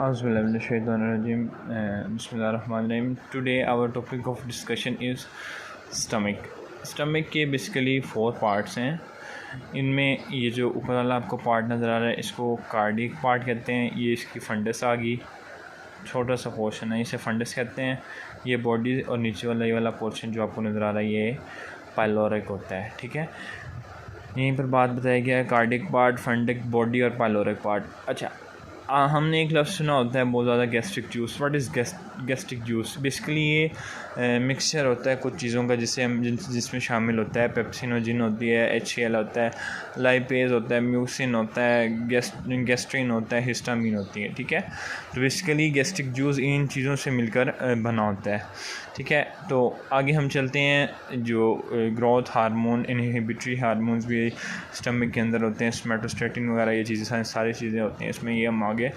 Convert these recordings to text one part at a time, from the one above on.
Auzubillahiminash-shaytanir-rajim. Bismillahir-rahmanir-rahim. Today our topic of discussion is stomach. Stomach के basically 4 parts हैं. इनमें ये जो ऊपर वाला आपको पार्ट नज़र आ रहा है इसको कार्डिक पार्ट कहते हैं. ये इसकी फंडस आ गई, छोटा सा पोर्शन है, इसे फंडस कहते हैं. ये बॉडी और नीचे वाला ये वाला पोर्शन जो आपको नज़र आ रहा है ये पाइलोरिक होता है. ठीक है, यहीं पर बात बताया गया है कार्डिक पार्ट, फंडिक बॉडी और पाइलोरिक पार्ट. अच्छा, हमने एक लफ्ज़ सुना होता है बहुत ज़्यादा, gastric juice. What is gastric juice? Basically ये मिक्सचर होता है कुछ चीज़ों का जिसमें शामिल होता है पेप्सिनोजिन होती है, HCl होता है, लाइपेज होता है, म्यूसिन होता है, गैस्ट्रिन होता है, हिस्टामिन होती है. ठीक है, तो बेसिकली गैस्ट्रिक जूस इन चीज़ों से मिलकर बना होता है. ठीक है, तो आगे हम चलते हैं. जो ग्रोथ हार्मोन, इनहिबिटरी हार्मोन्स भी स्टमक के अंदर होते हैं, सोमैटोस्टैटिन वगैरह ये चीज़ें सारी चीज़ें होती हैं इसमें. ये हम आगे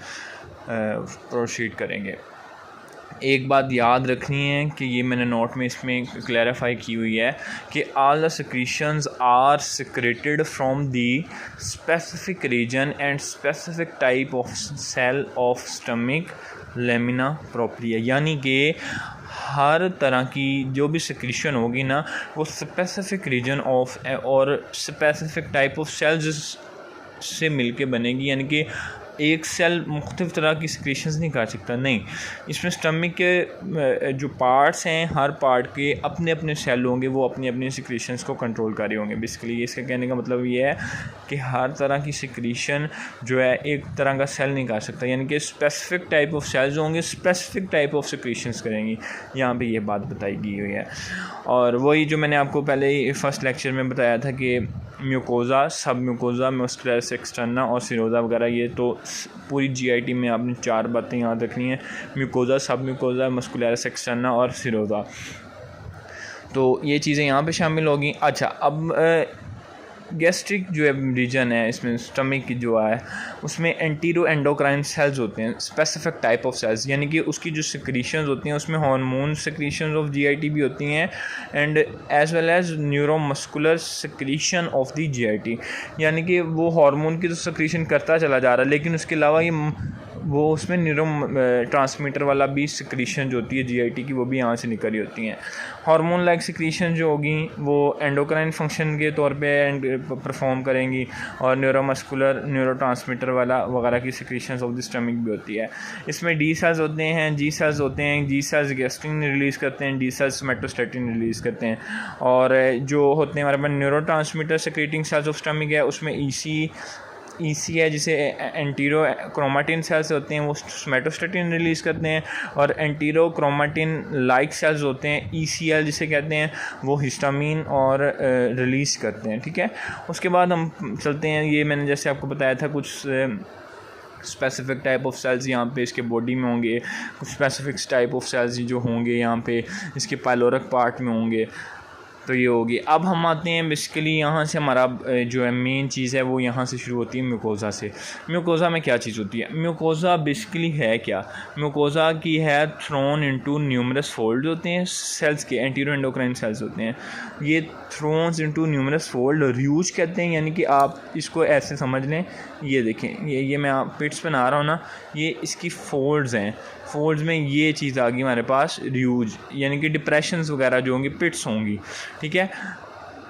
प्रोसीड करेंगे. एक बात याद रखनी है कि ये मैंने नोट में इसमें क्लैरिफाई की हुई है कि all the secretions are secreted from the specific region and specific type of cell of stomach lamina propria. यानी कि हर तरह की जो भी सिक्रीशन होगी ना वो स्पेसिफिक रीजन ऑफ और स्पेसिफिक टाइप ऑफ सेल्स से मिलके बनेगी. यानी कि एक सेल मुख्तलिफ़ तरह की सिक्रीशंस नहीं कर सकता, नहीं. इसमें स्टमक के जो पार्ट्स हैं हर पार्ट के अपने अपने सेल होंगे, वो अपनी अपनी सिक्रीशंस को कंट्रोल कर रहे होंगे. बेसिकली इसका कहने का मतलब ये है कि हर तरह की सिक्रीशन जो है एक तरह का सेल नहीं कर सकता. यानी कि स्पेसिफिक टाइप ऑफ सेल्स होंगे, स्पेसिफिक टाइप ऑफ सिक्रीशंस करेंगी. यहाँ पे ये बात बताई गई हुई है. और वही जो मैंने आपको पहले ही फर्स्ट लेक्चर में बताया था कि म्यूकोज़ा, सब म्यूकोज़ा, मस्कुलरिस एक्सटर्ना और सिरोज़ा वगैरह, ये तो पूरी GIT में आपने 4 बातें याद रखनी है. म्यूकोज़ा, सब म्यूकोज़ा, मस्कुलरिस एक्सटर्ना और सिरोज़ा. तो ये चीज़ें यहाँ पे शामिल होगी. अच्छा, अब गैस्ट्रिक जो है रीजन है इसमें स्टमक की जो है उसमें एंटीरो एंडोक्राइन सेल्स होते हैं, स्पेसिफिक टाइप ऑफ सेल्स. यानी कि उसकी जो सिक्रीशंस होती हैं उसमें हार्मोन सिक्रीशंस ऑफ GIT भी होती हैं and as well as neuromuscular secretion of the GIT. यानी कि वो हार्मोन की तो सिक्रीशन करता चला जा रहा है, लेकिन उसके अलावा ये वो उसमें न्यूरो ट्रांसमीटर वाला भी सिक्रीशन जो होती है GIT की वो भी यहाँ से निकल रही होती हैं. हार्मोन लाइक सिक्रीशन जो होगी वो एंडोक्राइन फंक्शन के तौर पे परफॉर्म करेंगी और न्यूरोमस्कुलर न्यूरो ट्रांसमीटर वाला वगैरह की सिक्रीशंस ऑफ द स्टमक भी होती है. इसमें D सेल्स होते हैं, G सेल्स होते हैं. G सेल्स गैस्ट्रिन रिलीज़ करते हैं, D सेल्स सोमैटोस्टैटिन रिलीज़ करते हैं. और जो होते हैं हमारे पास neurotransmitter secreting cells of stomach है उसमें EC है जिसे एंटीरो क्रोमाटिन सेल्स होते हैं, वो सोमैटोस्टैटिन रिलीज़ करते हैं. और एंटीरो क्रोमाटिन लाइक सेल्स होते हैं ECL जिसे कहते हैं, वो हिस्टामिन और रिलीज़ करते हैं. ठीक है, उसके बाद हम चलते हैं. ये मैंने जैसे आपको बताया था कुछ स्पेसिफिक टाइप ऑफ सेल्स यहाँ पे इसके बॉडी में होंगे, कुछ स्पेसिफिक टाइप ऑफ सेल्स जो होंगे यहाँ पे इसके पाइलोरिक पार्ट में होंगे. तो ये होगी. अब हम आते हैं बेसिकली यहाँ से हमारा जो है मेन चीज़ है वो यहाँ से शुरू होती है म्यूकोज़ा से. म्यूकोज़ा में क्या चीज़ होती है? म्यूकोज़ा बेसिकली है क्या? म्यूकोज़ा की है थ्रोन इनटू न्यूमरस फोल्ड होते हैं सेल्स के, एंटीरो एंडोक्राइन सेल्स होते हैं. ये थ्रोन्स इनटू न्यूमरस फोल्ड र्यूज कहते हैं. यानी कि आप इसको ऐसे समझ लें, ये देखें, ये मैं आप पिट्स पे ना रहा हूँ ना, ये इसकी फोल्ड्स हैं. फोल्ड्स में ये चीज़ आ गई हमारे पास र्यूज, यानी कि डिप्रेशंस वगैरह जो होंगी पिट्स होंगी. ठीक है,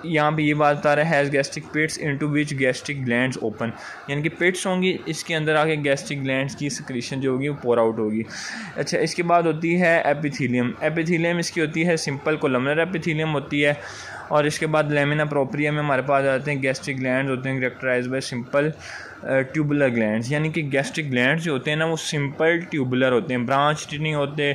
यहाँ पे ये बात बता रहा है has gastric pits into which gastric glands open. यानी कि पिट्स होंगी, इसके अंदर आके गैस्ट्रिक ग्लैंड्स की सिक्रीशन जो होगी वो पोर आउट होगी. अच्छा, इसके बाद होती है एपिथीलियम. एपिथीलियम इसकी होती है सिंपल कोलमनर एपिथीलियम होती है. और इसके बाद लेमिना प्रोप्रिया में हमारे पास आते हैं गैस्ट्रिक ग्लैंड्स होते हैं characterized by simple tubular glands. यानी कि गैस्ट्रिक ग्लैंड्स जो होते हैं ना वो सिंपल ट्यूबुलर होते हैं, ब्रांच नहीं होते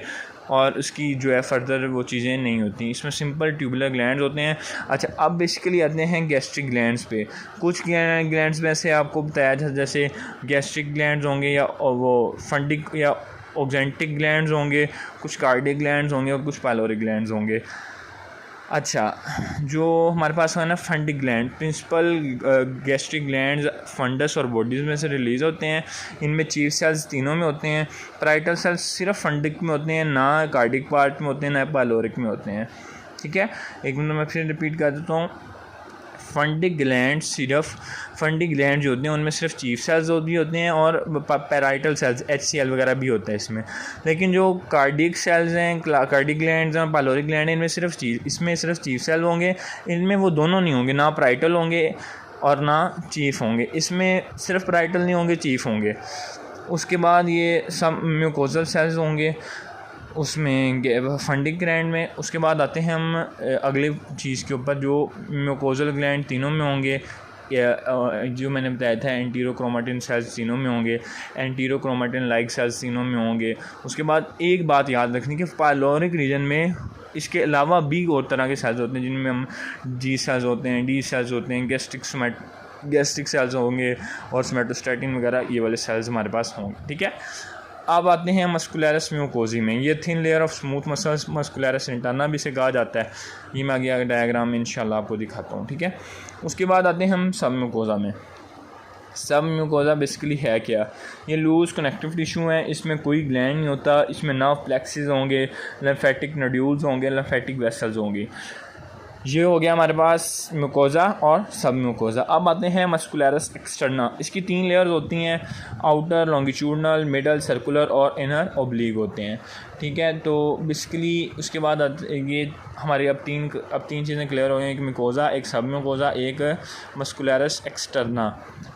और उसकी जो है फर्दर वो चीज़ें नहीं होती. इसमें सिंपल ट्यूबुलर ग्लैंड्स होते हैं. अच्छा, अब बेसिकली आते हैं गैस्ट्रिक ग्लैंड्स पे. कुछ ग्लैंड्स में से आपको बताया था जैसे गैस्ट्रिक ग्लैंड्स होंगे या वो फंडिक या ऑक्जेंटिक ग्लैंड्स होंगे, कुछ कार्डिक ग्लैंड्स होंगे और कुछ पाइलोरिक ग्लैंड्स होंगे. अच्छा, जो हमारे पास है ना fundic gland, principal gastric glands fundus और बॉडीज़ में से रिलीज़ होते हैं. इनमें चीफ सेल्स तीनों में होते हैं. पैराइटल सेल्स सिर्फ फंडिक में होते हैं, ना कार्डिक पार्ट में होते हैं, ना पाइलोरिक में होते हैं. ठीक है, एक मिनट मैं फिर रिपीट कर देता हूँ. फंडिक ग्लैंड जो होते हैं उनमें सिर्फ चीफ सेल्स भी होते हैं और पैराइटल सेल्स HCl वगैरह भी होता है इसमें। लेकिन जो कार्डिक सेल्स हैं, कार्डिक ग्लैंड्स हैं, पाइलोरिक ग्लैंड हैं, इसमें सिर्फ चीफ सेल होंगे। इनमें वो दोनों नहीं होंगे, ना पैराइटल होंगे और ना चीफ होंगे। इसमें सिर्फ पैराइटल नहीं होंगे, चीफ होंगे। उसके बाद ये सब म्यूकोजल सेल्स होंगे उसमें फंडिक ग्लैंड में। उसके बाद आते हैं हम अगले चीज़ के ऊपर, जो म्यूकोजल ग्लैंड तीनों में होंगे, जो मैंने बताया था एंटीरोक्रोमेटिन सेल्स तीनों में होंगे, एंटीरोक्रोमेटिन लाइक सेल्स तीनों में होंगे। उसके बाद एक बात याद रखनी कि पाइलोरिक रीजन में इसके अलावा भी और तरह के सेल्स होते हैं, जिनमें हम G सेल्स होते हैं, D सेल्स होते हैं, गैस्ट्रिक सेल्स होंगे और सोमेटोस्टैटिन वगैरह ये वाले सेल्स हमारे पास होंगे। ठीक है, अब आते हैं मस्कुलरस म्यूकोजी में। ये thin layer of smooth muscles muscularis interna भी से कहा जाता है। ये मैं आगे डायग्राम में इंशाल्लाह आपको दिखाता हूँ। ठीक है, उसके बाद आते हैं हम सब म्यूकोजा में। सब म्यूकोजा बेसिकली है क्या? ये लूज़ कनेक्टिव टिश्यू है, इसमें कोई ग्लैंड नहीं होता, इसमें नर्व प्लेक्सेस होंगे, लिम्फेटिक नोड्यूल्स होंगे, लिम्फेटिक वेसल्स होंगी। ये हो गया हमारे पास म्यूकोजा और सब म्यूकोजा। अब आते हैं मस्कुलरस एक्सटर्ना। इसकी 3 लेयर्स होती हैं, आउटर लॉन्गिट्यूडनल, मिडल सर्कुलर और इनर ओब्लीक होते हैं। ठीक है, तो बेसिकली उसके बाद ये हमारी अब तीन चीज़ें क्लियर हो गई, एक म्यूकोजा, एक सब म्यूकोजा, एक मस्कुलरस एक्सटर्ना।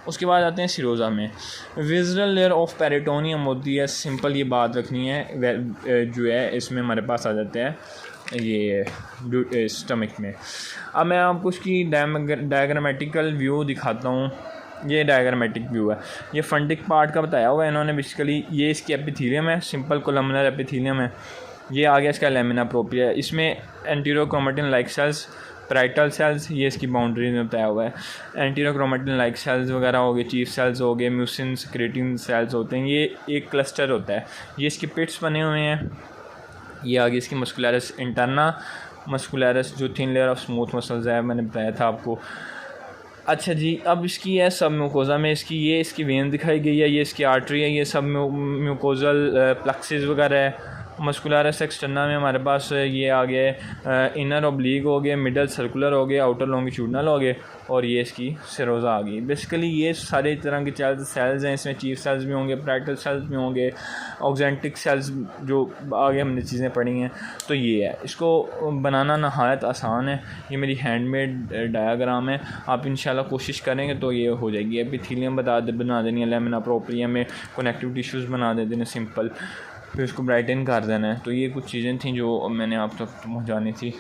उसके बाद आते हैं सिरोजा में। विज़रल लेयर ऑफ पेरिटोनियम होती है, सिंपल ये बात रखनी है, जो है इसमें हमारे पास आ जाते हैं ये स्टमक में। अब मैं आपको उसकी डायग्रामेटिकल व्यू दिखाता हूँ। ये डायग्रामेटिक व्यू है, ये फंडिक पार्ट का बताया हुआ है इन्होंने। बेसिकली ये इसकी एपिथेलियम है, सिंपल कोलमनर एपिथेलियम है। ये आ गया इसका लेमिना प्रोप्रिया, इसमें एंटीरोक्रोमेटिन लाइक सेल्स, पैराइटल सेल्स, ये इसकी बाउंड्री में बताया हुआ है। एंटीरोक्रोमेटिन लाइक सेल्स वगैरह हो गए, चीफ सेल्स हो गए, म्यूसिन सिक्रेटिंग सेल्स होते हैं। ये एक क्लस्टर होता है, ये इसके पिट्स बने हुए हैं। ये आगे इसकी मस्कुलरस इंटरना, मस्कुलरस जो thin layer of smooth muscles है, मैंने बताया था आपको। अच्छा जी, अब इसकी है सब म्यूकोजा में, इसकी वेन दिखाई गई है, ये इसकी आर्टरी है, ये सब म्यूकोजल प्लेक्सेस वगैरह है। मस्कुलरस एक्सटर्ना में हमारे पास ये आ गए इनर ओब्लीक हो गए, मिडल सर्कुलर हो गए, आउटर लॉन्गिट्यूडनल हो गए और ये इसकी सिरोजा आ गई। बेसिकली ये सारे तरह के सेल्स हैं, इसमें चीफ सेल्स भी होंगे, पैराइटल सेल्स भी होंगे, ऑक्जेंटिक सेल्स जो आगे हमने चीज़ें पढ़ी हैं। तो ये है, इसको बनाना नहायत आसान है। ये मेरी हैंडमेड डायग्राम है, आप इंशाल्लाह कोशिश करेंगे तो ये हो जाएगी। एपिथेलियम बना देनी है, लेमिना प्रोप्रिया में कनेक्टिव टिश्यूज़ बना देते हैं सिंपल, फिर उसको ब्राइटन कर देना है। तो ये कुछ चीज़ें थी जो मैंने आप तक पहुँचानी थी।